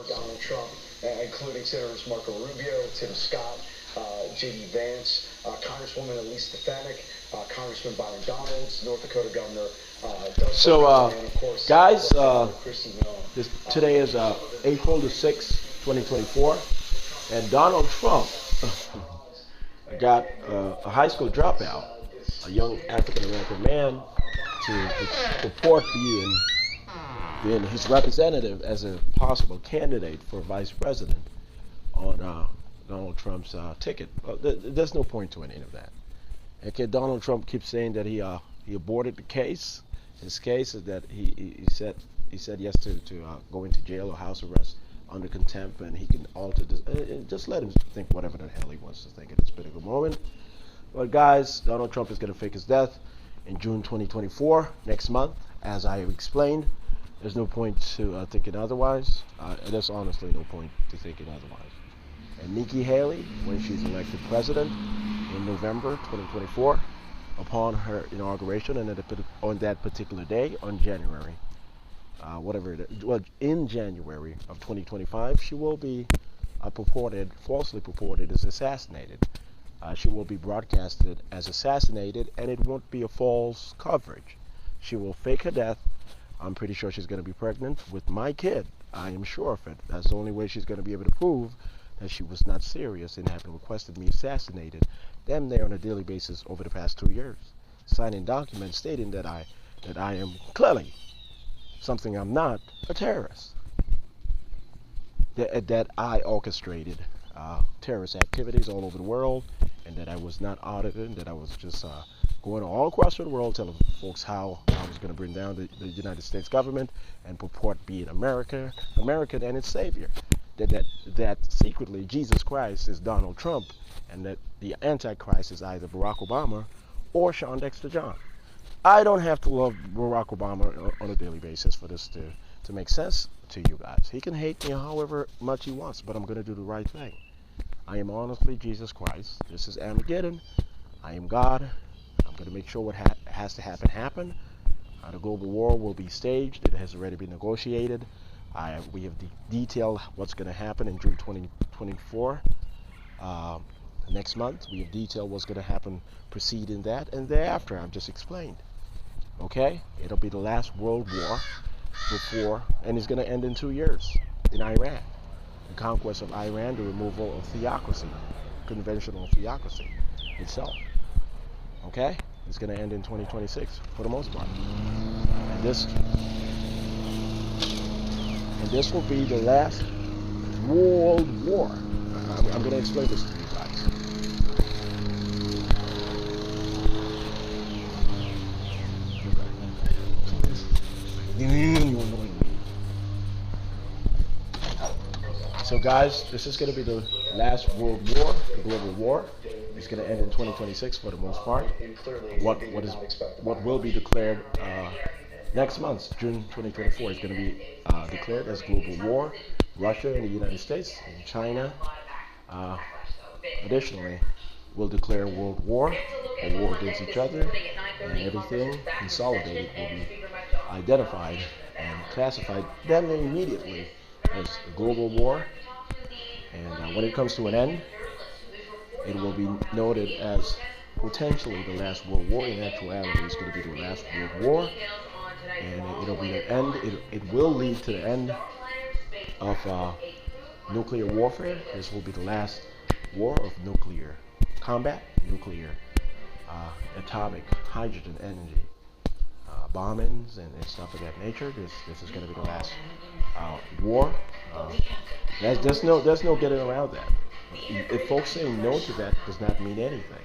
Donald Trump, including Senators Marco Rubio, Tim Scott, J.D. Vance, Congresswoman Elise Stefanik, Congressman Byron Donalds, North Dakota Governor Doug So, and of course, guys, Kristi Noem. today is April the 6th, 2024, and Donald Trump got a high school dropout, a young African-American man, to report being his representative as a possible candidate for vice president on Donald Trump's ticket. There's no point to any of that. Okay, Donald Trump keeps saying that he aborted the case. His case is that he said yes to go into jail or house arrest under contempt, and he can alter this. Just let him think whatever the hell he wants to think at this particular moment. But guys, Donald Trump is going to fake his death in June 2024, next month, as I have explained. There's no point to thinking otherwise. There's honestly no point to thinking otherwise. And Nikki Haley, when she's elected president in November 2024, upon her inauguration, and on that particular day, on January, in January of 2025, she will be falsely purported as assassinated. She will be broadcasted as assassinated, and it won't be a false coverage. She will fake her death. I'm pretty sure she's going to be pregnant with my kid. I am sure of it. That's the only way she's going to be able to prove that she was not serious in having requested me assassinated damn near on a daily basis over the past 2 years, signing documents stating that I am clearly something I'm not, a terrorist, that I orchestrated terrorist activities all over the world, and that I was not audited, that I was just going all across the world telling folks how I was going to bring down the United States government and purport being American and its savior. That secretly Jesus Christ is Donald Trump, and that the Antichrist is either Barack Obama or Shawn Dexter John. I don't have to love Barack Obama on a daily basis for this to make sense to you guys. He can hate me however much he wants, but I'm going to do the right thing. I am honestly Jesus Christ. This is Armageddon. I am God. I'm going to make sure what has to happen. The global war will be staged. It has already been negotiated. We have detailed what's going to happen in June 2024. Next month, we have detailed what's going to happen preceding that and thereafter. I've just explained. Okay? It'll be the last world war before, and it's going to end in 2 years in Iran. The conquest of Iran, the removal of theocracy, conventional theocracy itself. Okay? It's going to end in 2026 for the most part. And this will be the last world war. I'm going to explain this to you guys. So guys, this is going to be the last world war, the global war. It's going to end in 2026 for the most part. What will be declared next month, June 2024, is going to be declared as global war. Russia and the United States and China, additionally, will declare world war, a war against each other, and everything consolidated will be identified and classified then immediately as a global war. And when it comes to an end, it will be noted as potentially the last world war. In actuality, it's going to be the last world war, and it'll be the end. It will lead to the end of nuclear warfare. This will be the last war of nuclear combat, nuclear, atomic, hydrogen energy, bombings and stuff of that nature. This is going to be the last war. There's no getting around that. If folks say no to that, does not mean anything.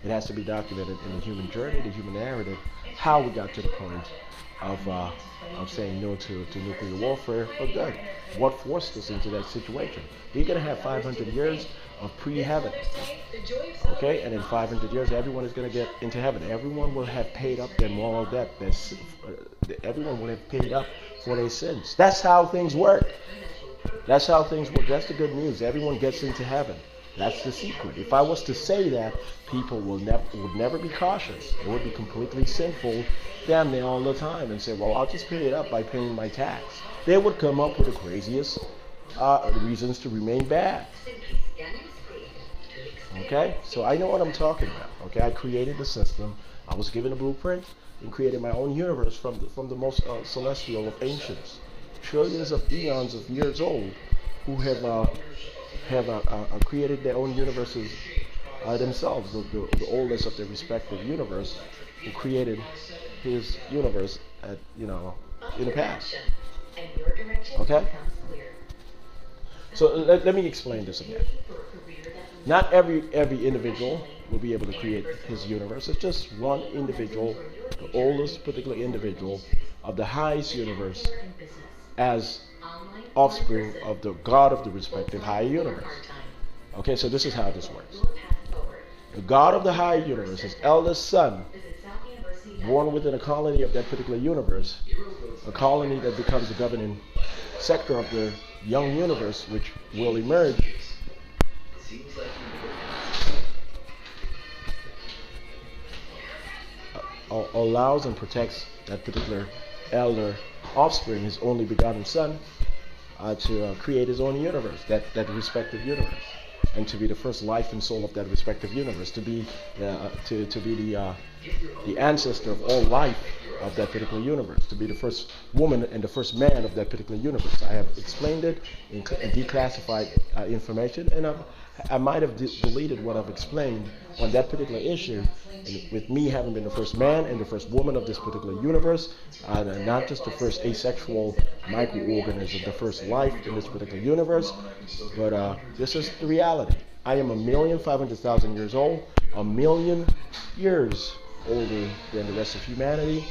It has to be documented in the human journey, the human narrative, how we got to the point of saying no to nuclear warfare. But then, what forced us into that situation? We're going to have 500 years of pre-heaven. Okay? And in 500 years, everyone is going to get into heaven. Everyone will have paid up their moral debt. Everyone will have paid up for their sins. That's how things work. That's how things work. That's the good news. Everyone gets into heaven. That's the secret. If I was to say that, people would never be cautious. It would be completely sinful damn near all the time and say, well, I'll just pay it up by paying my tax. They would come up with the craziest reasons to remain bad. Okay, so I know what I'm talking about. Okay, I created the system. I was given a blueprint and created my own universe from the most celestial of ancients, trillions of eons of years old, who have created their own universes themselves. The oldest of their respective universe, who created his universe at in the past. Okay. So let me explain this again. Not every individual will be able to create his universe. It's just one individual, the oldest particular individual of the highest universe, as offspring of the God of the respective higher universe. Okay, so this is how this works. The God of the higher universe, his eldest son, born within a colony of that particular universe, a colony that becomes the governing sector of the young universe, which will emerge. Allows and protects that particular elder offspring, his only begotten son, to create his own universe, that respective universe, and to be the first life and soul of that respective universe, to be the ancestor of all life of that particular universe, to be the first woman and the first man of that particular universe. I have explained it in declassified information, and I might have deleted what I've explained on that particular issue, with me having been the first man and the first woman of this particular universe, and not just the first asexual microorganism, the first life in this particular universe, but this is the reality. I am 1,500,000 years old, 1,000,000 years older than the rest of humanity,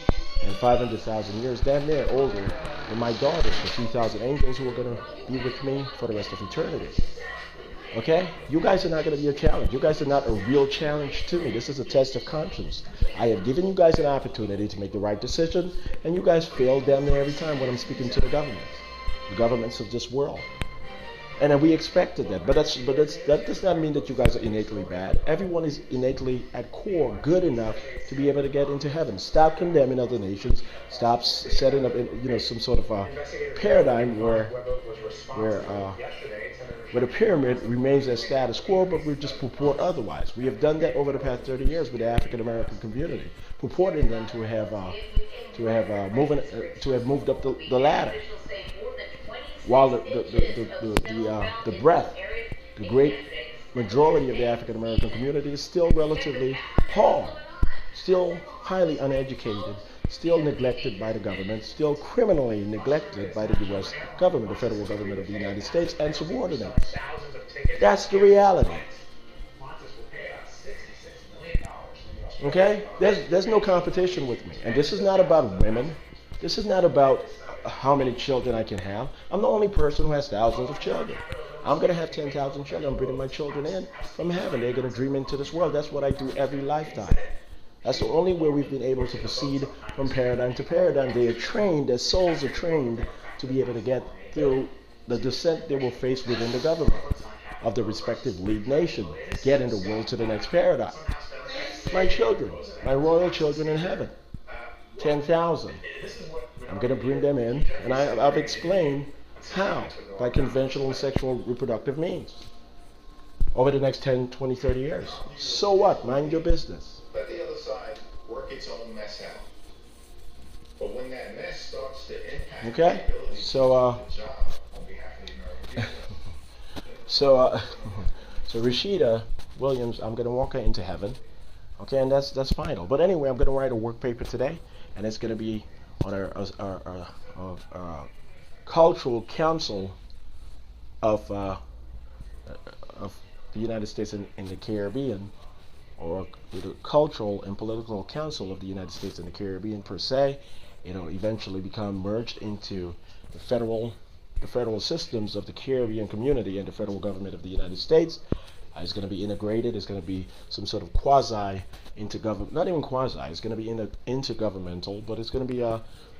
and 500,000 years damn near older than my daughters, the 3,000 angels who are going to be with me for the rest of eternity. Okay? You guys are not going to be a challenge. You guys are not a real challenge to me. This is a test of conscience. I have given you guys an opportunity to make the right decision, and you guys fail damn near every time when I'm speaking to the governments of this world. And then we expected that. But that does not mean that you guys are innately bad. Everyone is innately, at core, good enough to be able to get into heaven. Stop condemning other nations. Stop setting up some sort of a paradigm where the pyramid remains as status quo, but we just purport otherwise. We have done that over the past 30 years with the African American community, purporting them to have moved up the ladder, while the breadth, the great majority of the African American community is still relatively poor, still highly uneducated, still neglected by the government, still criminally neglected by the U.S. government, the federal government of the United States, and subordinates. That's the reality. Okay? There's no competition with me. And this is not about women. This is not about how many children I can have. I'm the only person who has thousands of children. I'm going to have 10,000 children. I'm bringing my children in from heaven. They're going to dream into this world. That's what I do every lifetime. That's the only way we've been able to proceed from paradigm to paradigm. They are trained, their souls are trained to be able to get through the descent they will face within the government of the respective lead nation, getting the world to the next paradigm. My children, my royal children in heaven, 10,000. I'm going to bring them in, and I've explained how, by conventional sexual reproductive means, over the next 10, 20, 30 years. So what? Mind your business. Let the other side work its own mess out. But when that mess starts to impact the ability to do the job on behalf of the American people. So Rashida Williams, I'm going to walk her into heaven. Okay, and that's final. But anyway, I'm going to write a work paper today, and it's going to be on our cultural council of the United States and the Caribbean, or the Cultural and Political Council of the United States and the Caribbean per se. It'll eventually become merged into the federal systems of the Caribbean community and the federal government of the United States. It's going to be integrated. It's going to be some sort of quasi-intergovernmental, not even quasi, it's going to be intergovernmental, but it's going to be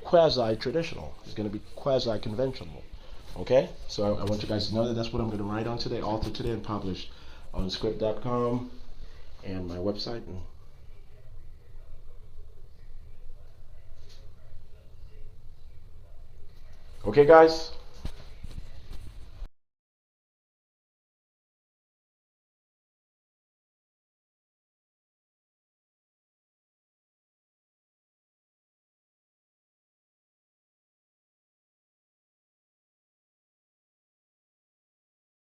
quasi-traditional. It's going to be quasi-conventional. Okay? So I want you guys to know that that's what I'm going to write on today, author today, and publish on script.com and my website. Okay, guys?